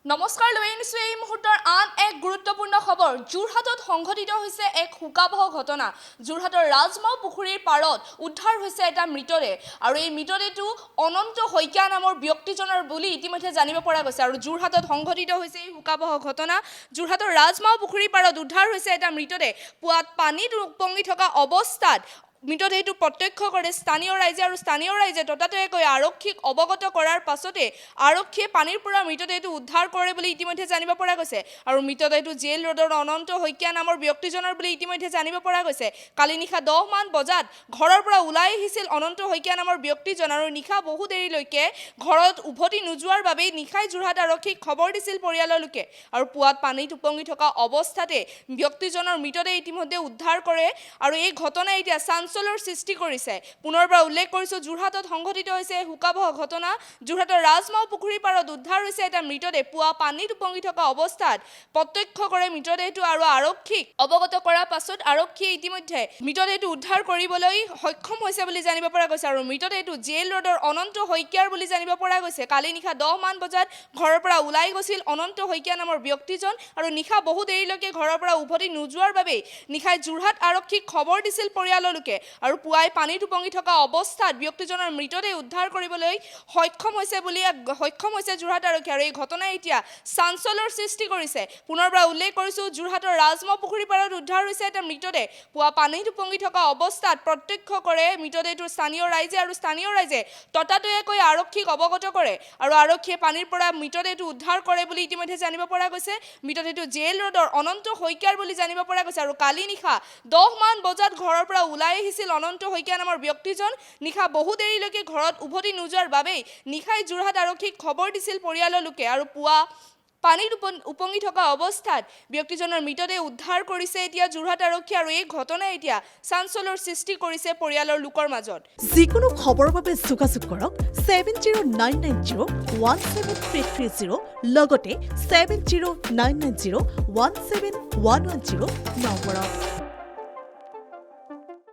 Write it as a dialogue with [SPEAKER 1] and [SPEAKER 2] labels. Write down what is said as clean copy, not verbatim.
[SPEAKER 1] নমস্কাৰ লৈ আনিছোঁ এই মুহূৰ্তৰ আন এক গুৰুত্বপূৰ্ণ খবৰ যোৰহাটত সংঘটিত হৈছে এক শোকাবহ ঘটনা যোৰহাটৰ ৰাজমাও পুখুৰীৰ পাৰত উদ্ধাৰ হৈছে এটা মৃতদেহ আৰু এই মৃতদেহটো অনন্ত শইকীয়া নামৰ ব্যক্তিজনৰ বুলি ইতিমধ্যে জানিব পৰা গৈছে আৰু যোৰহাটত সংঘটিত হৈছে এই শোকাবহ ঘটনা যোৰহাটৰ ৰাজমাও পুখুৰীৰ পাৰত উদ্ধাৰ হৈছে এটা মৃতদেহ পুৱাত পানীত উপঙি থকা অৱস্থাত মৃতদেহটো প্ৰত্যক্ষ কৰে স্থানীয় ৰাইজে ততাতৈয়াকৈ আৰক্ষীক অৱগত কৰাৰ পাছতে আৰক্ষীয়ে পানীৰ পৰা মৃতদেহটো উদ্ধাৰ কৰে বুলি ইতিমধ্যে জানিব পৰা গৈছে আৰু মৃতদেহটো জেল ৰোডৰ অনন্ত শইকীয়া নামৰ ব্যক্তিজনৰ বুলি ইতিমধ্যে জানিব পৰা গৈছে কালি নিশা 10 মান বজাত ঘৰৰ পৰা ওলাই আহিছিল অনন্ত শইকীয়া নামৰ ব্যক্তিজন আৰু নিশা বহু দেৰিলৈকে ঘৰত উভতি নোযোৱাৰ বাবে নিশাই যোৰহাট আৰক্ষীক খবৰ দিছিল পৰিয়ালৰ লোকে আৰু পুৱাত পানীত উপঙি থকা অৱস্থাতে ব্যক্তিজনৰ মৃতদেহ ইতিমধ্যে উদ্ধাৰ কৰে আৰু এই ঘটনা এতিয়া চাঞ্চল্যৰ সৃষ্টি কৰিছে পুনৰবাৰ উল্লেখ কৰিছো যোৰহাটত সংঘটিত হৈছে হুকাবহ ঘটনা যোৰহাটৰ ৰাজমাও পুখুৰীৰ পাৰত উদ্ধাৰ হৈছে এটা মৃতদেহ পুৱা পানীত উপঙি থকা অৱস্থাত প্ৰত্যক্ষ কৰে মৃতদেহটো আৰু আৰক্ষীক অৱগত কৰাৰ পাছত আৰক্ষীয়ে ইতিমধ্যে মৃতদেহটো উদ্ধাৰ কৰিবলৈ সক্ষম হৈছে বুলি জানিব পৰা গৈছে আৰু মৃতদেহটো জেল ৰোডৰ অনন্ত শইকীয়াৰ বুলি জানিব পৰা গৈছে কালি নিশা 10 মান বজাত ঘৰৰ পৰা ওলাই গৈছিল অনন্ত শইকীয়া নামৰ ব্যক্তিজন আৰু নিশা বহু দেৰিলৈকে ঘৰৰ পৰা উভতি নোযোৱাৰ বাবে নিশাই যোৰহাট আৰক্ষীক খবৰ দিছিল পৰিয়ালৰ লোকে আৰু পুৱাই পানীত উপঙি থকা অৱস্থাত ব্যক্তিজনৰ মৃতদেহ উদ্ধাৰ কৰিবলৈ সক্ষম হৈছে যোৰহাট আৰক্ষী আৰু এই ঘটনাই এতিয়া চাঞ্চল্যৰ সৃষ্টি কৰিছে পুনৰবাৰ উল্লেখ কৰিছো যোৰহাটৰ ৰাজমাও পুখুৰীৰ পাৰত উদ্ধাৰ হৈছে এটা মৃতদেহ পুৱা পানীত উপঙি থকা অৱস্থাত প্ৰত্যক্ষ কৰে মৃতদেহটো স্থানীয় ৰাইজে ততাতৈয়াকৈ আৰক্ষীক অৱগত কৰে আৰু আৰক্ষীয়ে পানীৰ পৰা মৃতদেহটো উদ্ধাৰ কৰে বুলি ইতিমধ্যে জানিব পৰা গৈছে মৃতদেহটো জেল ৰোডৰ অনন্ত শইকীয়াৰ বুলি জানিব পৰা গৈছে আৰু কালি নিশা 10 মান বজাত ঘৰৰ পৰা ওলাই আহিছিল অনন্ত শইকীয়া নামৰ ব্যক্তিজন নিশা বহু দেৰিলৈকে ঘৰত উভতি নোযোৱাৰ বাবে নিশাই যোৰহাট আৰক্ষীক খবৰ দিছিল পৰিয়ালৰ লোকে আৰু পুৱা পানীত উপঙি থকা অৱস্থাত ব্যক্তিজনৰ মৃতদেহ উদ্ধাৰ কৰিছে এতিয়া যোৰহাট আৰক্ষী আৰু এই ঘটনাই এতিয়া চাঞ্চল্যৰ সৃষ্টি কৰিছে পৰিয়ালৰ লোকৰ মাজত
[SPEAKER 2] যিকোনো খবৰৰ বাবে যোগাযোগ কৰক 7099017330 লগতে 7099017110 নম্বৰত